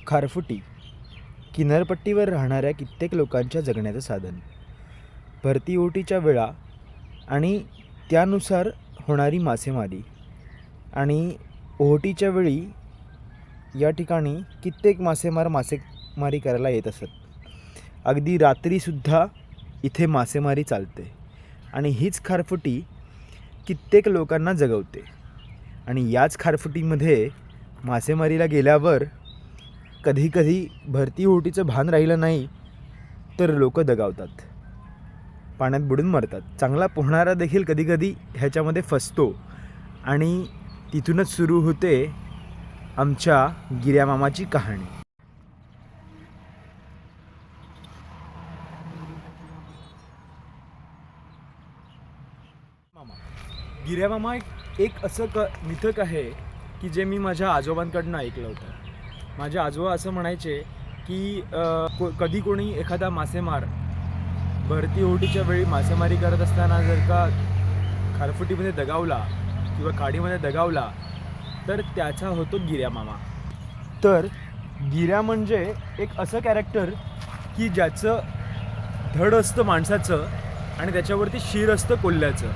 खारफुटी किनारपट्टीवर राहणाऱ्या कित्येक लोकांच्या जगण्याचं साधन. भरती ओहोटीच्या वेळा आणि त्यानुसार होणारी मासेमारी आणि ओहोटीच्या वेळी या ठिकाणी कित्येक मासेमारी करायला येत असत. अगदी रात्रीसुद्धा इथे मासेमारी चालते आणि हीच खारफुटी कित्येक लोकांना जगवते. आणि याच खारफुटीमध्ये मासेमारीला गेल्यावर कधीकधी भरती ओहोटीचं भान राहिलं नाही तर लोक दगावतात, पाण्यात बुडून मरतात. चांगला पोहणारा देखील कधीकधी ह्याच्यामध्ये फसतो आणि तिथूनच सुरू होते आमच्या गिर्यामामाची कहाणी. गिर्यामामा एक असं मिथक आहे की जे मी माझ्या आजोबांकडनं ऐकलं होतं. माझे आजोबा असं म्हणायचे की कधी कोणी एखादा मासेमार भरती ओहोटीच्या वेळी मासेमारी करत असताना जर का खारफुटीमध्ये दगावला किंवा खाडीमध्ये दगावला तर त्याचा होतो गिर्यामामा. तर गिर्या म्हणजे एक असं कॅरेक्टर की ज्याचं धड असतं माणसाचं आणि त्याच्यावरती शिर असतं कोल्ह्याचं.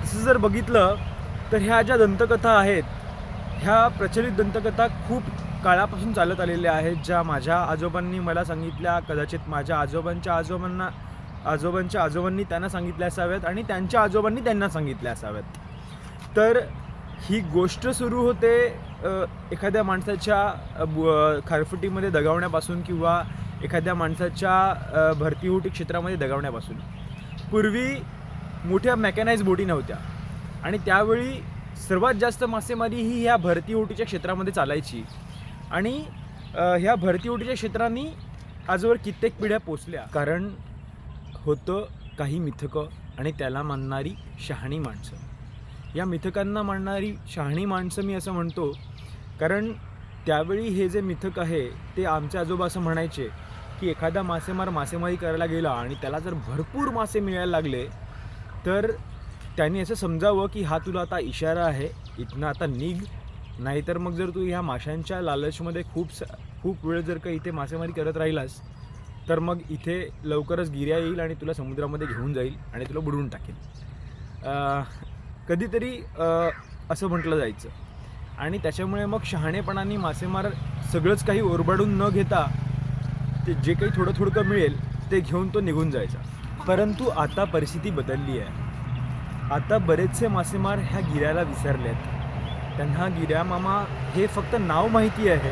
तसं जर बघितलं तर ह्या ज्या दंतकथा आहेत ह्या प्रचलित दंतकथा खूप काळापासून चालत आलेल्या आहेत, ज्या माझ्या आजोबांनी मला सांगितल्या, कदाचित माझ्या आजोबांच्या आजोबांनी त्यांना सांगितल्या असाव्यात आणि त्यांच्या आजोबांनी त्यांना सांगितल्या असाव्यात. तर ही गोष्ट सुरू होते एखाद्या माणसाच्या खारफुटीमध्ये दगावण्यापासून किंवा एखाद्या माणसाच्या भरती ओहोटी क्षेत्रामध्ये दगावण्यापासून. पूर्वी मोठ्या मेकॅनाइज बोटी नव्हत्या आणि त्यावेळी सर्वात जास्त मासेमारी ही ह्या भरती ओहोटीच्या क्षेत्रामध्ये चालायची. आणि ह्या भरती ओहोटीच्या क्षेत्रांनी आजवर कित्येक पिढ्या पोचल्या. कारण होतं काही मिथकं आणि त्याला मानणारी शहाणी माणसं. या मिथकांना मानणारी शहाणी माणसं मी असं म्हणतो कारण त्यावेळी हे जे मिथक आहे ते आमचे आजोबा असं म्हणायचे की एखादा मासेमार मासेमारी करायला गेला आणि त्याला जर भरपूर मासे मिळायला लागले तर त्यांनी असं समजावं की हा तुला आता इशारा आहे, इथनं आता निघ, नाहीतर मग जर तू ह्या माशांच्या लालचमध्ये खूप वेळ जर का इथे मासेमारी करत राहिलास तर मग इथे लवकरच गिर्या येईल आणि तुला समुद्रामध्ये घेऊन जाईल आणि तुला बुडवून टाकेल. कधीतरी असं म्हटलं जायचं आणि त्याच्यामुळे मग शहाणेपणाने मासेमार सगळंच काही ओरबाडून न घेता ते जे काही थोडं थोडं मिळेल ते घेऊन तो निघून जायचा. परंतु आता परिस्थिती बदलली आहे. आता बरेचसे मासेमार ह्या गिर्याला विसरलेत. त्यांना गिर्यामामा हे फक्त नाव माहिती आहे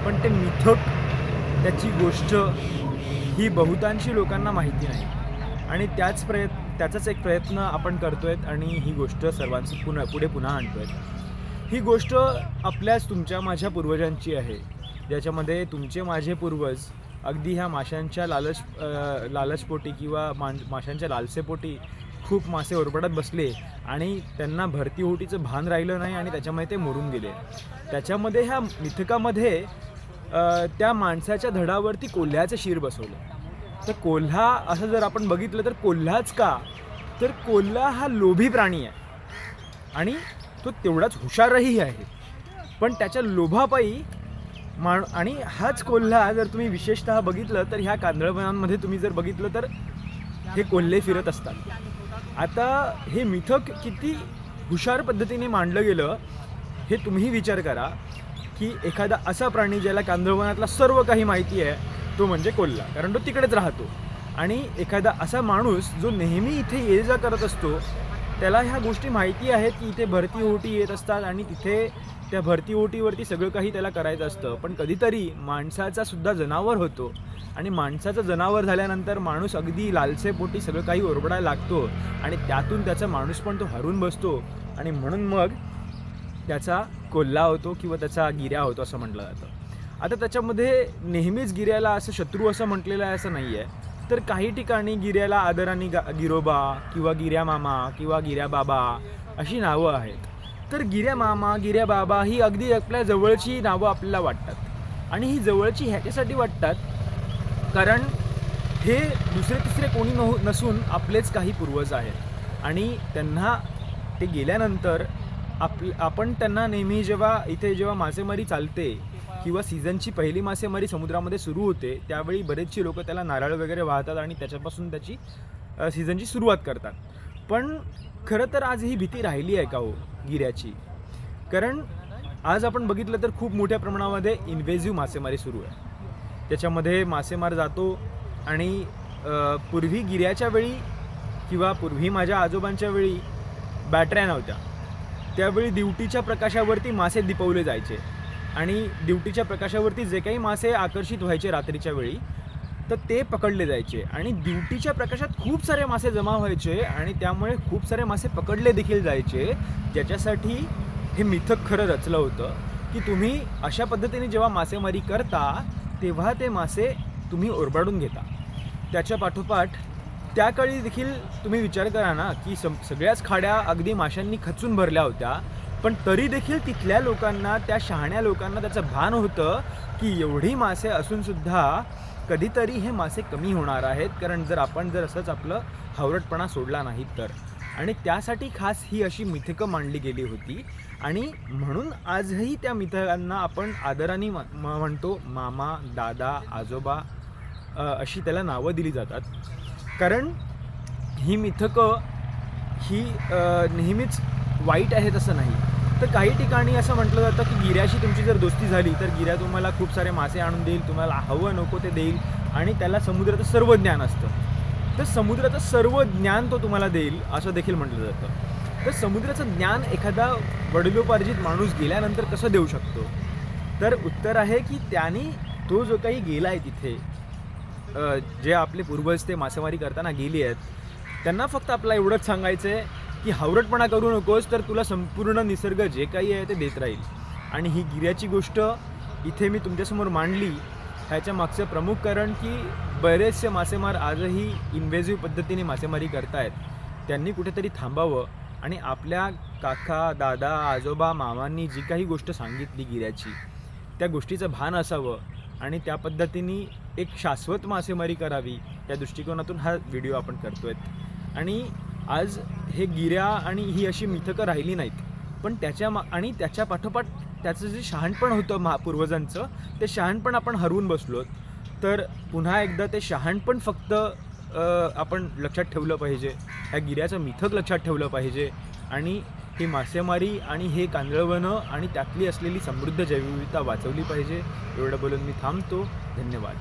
पण ते मिथक, त्याची गोष्ट ही बहुतांशी लोकांना माहिती नाही. आणि त्याचाच एक प्रयत्न आपण करतो आहेत आणि ही गोष्ट सर्वांची पुढे पुन्हा आणतो आहेत. ही गोष्ट आपल्याच तुमच्या माझ्या पूर्वजांची आहे, ज्याच्यामध्ये तुमचे माझे पूर्वज अगदी ह्या माशांच्या लालचपोटी किंवा माशांच्या लालसेपोटी खूप मासे ओरबडत बसले आणि त्यांना भरती ओहोटीचं भान राहिलं नाही आणि त्याच्यामध्ये ते मरून गेले. त्याच्यामध्ये ह्या मिथकामध्ये त्या माणसाच्या धडावरती कोल्ह्याचं शिर बसवलं. तर कोल्हा असं जर आपण बघितलं तर कोल्हाच का, तर कोल्हा हा लोभी प्राणी आहे आणि तो तेवढाच हुशारही आहे. पण त्याच्या लोभापायी आणि हाच कोल्हा जर तुम्ही विशेषतः बघितलं तर ह्या कांदळवनांमध्ये तुम्ही जर बघितलं तर हे कोल्हे फिरत असतात. आता हे मिथक किती हुशार पद्धतीने मांडलं गेलं हे तुम्ही विचार करा की एखादा असा प्राणी ज्याला कांदळवनातला सर्व काही माहिती आहे तो म्हणजे कोल्हा, कारण तो तिकडेच राहतो. आणि एखादा असा माणूस जो नेहमी इथे ये जा करत असतो त्याला ह्या गोष्टी माहिती आहेत की इथे भरती ओहोटी येत असतात आणि तिथे त्या भरती ओहोटीवरती सगळं काही त्याला करायचं असतं. पण कधीतरी माणसाचा सुद्धा जनावर होतो आणि माणसाचं जनावर झाल्यानंतर माणूस अगदी लालसेपोटी सगळं काही ओरबडायला लागतो आणि त्यातून त्याचा माणूस पण तो हरून बसतो आणि म्हणून मग त्याचा कोल्हा होतो किंवा त्याचा गिर्या होतो असं म्हटलं जातं. आता त्याच्यामध्ये नेहमीच गिर्याला असं शत्रू असं म्हटलेलं आहे असं नाही आहे. तर काही ठिकाणी गिर्याला आदराने गिरोबा किंवा गिर्यामामा किंवा गिर्याबाबा अशी नावं आहेत. तर गिर्यामामा गिर्याबाबा ही अगदी आपल्या जवळची नावं आपल्याला वाटतात आणि ही जवळची ह्याच्यासाठी वाटतात कारण हे दुसरे तिसरे कोणी नसून आपलेच काही पूर्वज आहेत आणि त्यांना ते गेल्यानंतर आपण त्यांना नेहमी जेव्हा मासेमारी चालते किंवा सीझनची पहिली मासेमारी समुद्रामध्ये सुरू होते त्यावेळी बरेचशी लोक त्याला नारळ वगैरे वाहतात आणि त्याच्यापासून त्याची सीझनची सुरुवात करतात. पण खरं तर आज ही भीती राहिली आहे का हो गिऱ्याची? कारण आज आपण बघितलं तर खूप मोठ्या प्रमाणामध्ये इन्व्हेजिव्ह मासेमारी सुरू आहे. त्याच्यामध्ये मासेमार जातो आणि पूर्वी गिऱ्याच्या वेळी किंवा पूर्वी माझ्या आजोबांच्या वेळी बॅटऱ्या नव्हत्या, त्यावेळी दिवटीच्या प्रकाशावरती मासे दिपवले जायचे आणि दिवटीच्या प्रकाशावरती जे काही मासे आकर्षित व्हायचे रात्रीच्या वेळी तर ते पकडले जायचे आणि दिवटीच्या प्रकाशात खूप सारे मासे जमा व्हायचे आणि त्यामुळे खूप सारे मासे पकडले देखील जायचे, ज्याच्यासाठी हे मिथक खरं रचलं होतं की तुम्ही अशा पद्धतीने जेव्हा मासेमारी करता तेव्हा ते मासे तुम्ही ओरबाडून घेता. त्याच्या पाठोपाठ त्या काळी देखील तुम्ही विचार करा ना की सगळ्याच खाड्या अगदी माशांनी खचून भरल्या होत्या, पण तरी देखील तिथल्या लोकांना, त्या शहाण्या लोकांना त्याचं भान होतं की एवढी मासे असूनसुद्धा कधीतरी हे मासे कमी होणार आहेत, कारण आपण असंच आपलं हावरटपणा सोडला नाही तर. आणि त्यासाठी खास ही अशी मिथकं मांडली गेली होती आणि म्हणून आजही त्या मिथकांना आपण आदराने म्हणतो मामा, दादा, आजोबा अशी त्याला नावं दिली जातात. कारण ही मिथकं ही नेहमीच वाईट आहेत असं नाही. तर काही ठिकाणी असं म्हटलं जातं की गिऱ्याशी तुमची जर दोस्ती झाली तर गिऱ्या तुम्हाला खूप सारे मासे आणून देईल, तुम्हाला हवं नको ते देईल आणि त्याला समुद्राचं सर्व ज्ञान असतं. तर समुद्राचं सर्व ज्ञान तो तुम्हाला देईल असं देखील म्हटलं जातं. तर समुद्राचं ज्ञान एखादा वडिलोपार्जित माणूस गेल्यानंतर कसं देऊ शकतो? तर उत्तर आहे की त्याने तो जो काही गेला आहे तिथे, जे आपले पूर्वज ते मासेमारी करताना गेली आहेत, त्यांना फक्त आपला एवढंच सांगायचं आहे की हावरटपणा करू नकोस, तर तुला संपूर्ण निसर्ग जे काही आहे ते देत राहील. आणि ही गिऱ्याची गोष्ट इथे मी तुमच्यासमोर मांडली ह्याच्या मागचं प्रमुख कारण की बरेचसे मासेमार आजही इन्व्हेजिव्ह पद्धतीने मासेमारी करतायत. त्यांनी कुठेतरी थांबावं आणि आपल्या काका, दादा, आजोबा, मामांनी जी काही गोष्ट सांगितली गिऱ्याची, त्या गोष्टीचं भान असावं आणि त्या पद्धतीने एक शाश्वत मासेमारी करावी, त्या दृष्टिकोनातून हा व्हिडिओ आपण करतोय. आणि आज हे गिऱ्या आणि ही अशी मिथकं राहिली नाहीत, पण त्याच्या पाठोपाठ त्याचं जे शहाणपण होतं पूर्वजांचं, ते शहाणपण आपण हरवून बसलो. तर पुन्हा एकदा ते शहाणपण फक्त आपण लक्षात ठेवलं पाहिजे, ह्या गिऱ्याचं मिथक लक्षात ठेवलं पाहिजे आणि ही मासेमारी आणि हे कांदळवनं आणि त्यातली असलेली समृद्ध जैवविविधता वाचवली पाहिजे. एवढं बोलून मी थांबतो. धन्यवाद.